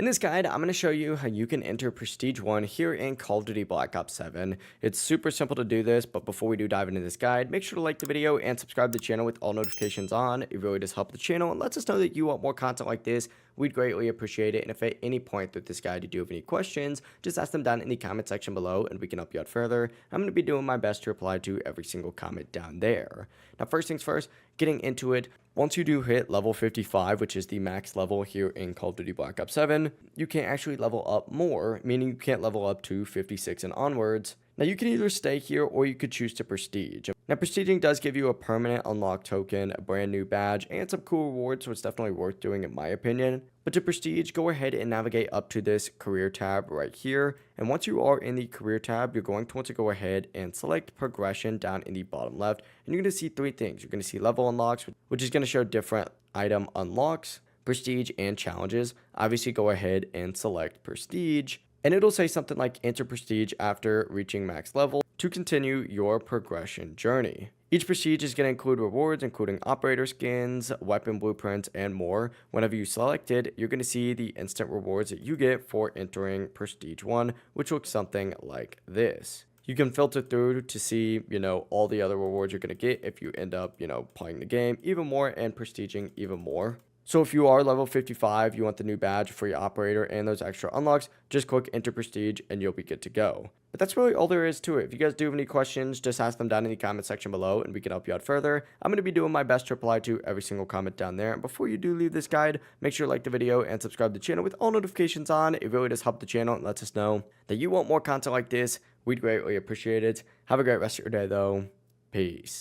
In this guide, I'm going to show you how you can enter Prestige 1 here in Call of Duty Black Ops 7. It's super simple to do this, but before we do dive into this guide, make sure to like the video and subscribe to the channel with all notifications on. It really does help the channel and lets us know that you want more content like this. We'd greatly appreciate it, and if at any point through this guide you do have any questions, just ask them down in the comment section below and we can help you out further. I'm going to be doing my best to reply to every single comment down there. Now, first things first, getting into it, once you do hit level 55, which is the max level here in Call of Duty Black Ops 7, you can't actually level up more, meaning you can't level up to 56 and onwards. Now, you can either stay here or you could choose to prestige. Now, prestiging does give you a permanent unlock token, a brand new badge, and some cool rewards, so it's definitely worth doing in my opinion. But to prestige, go ahead and navigate up to this career tab right here. And once you are in the career tab, you're going to want to go ahead and select progression down in the bottom left. And you're going to see three things. You're going to see level unlocks, which is going to show different item unlocks, prestige, and challenges. Obviously, go ahead and select prestige. And it'll say something like enter prestige after reaching max level to continue your progression journey. Each prestige is going to include rewards, including operator skins, weapon blueprints, and more. Whenever you select it, you're going to see the instant rewards that you get for entering Prestige 1, which looks something like this. You can filter through to see, all the other rewards you're going to get if you end up, playing the game even more and prestiging even more. So if you are level 55, you want the new badge for your operator and those extra unlocks, just click enter prestige and you'll be good to go. But that's really all there is to it. If you guys do have any questions, just ask them down in the comment section below and we can help you out further. I'm going to be doing my best to reply to every single comment down there. And before you do leave this guide, make sure to like the video and subscribe to the channel with all notifications on. It really does help the channel and lets us know that you want more content like this. We'd greatly appreciate it. Have a great rest of your day though. Peace.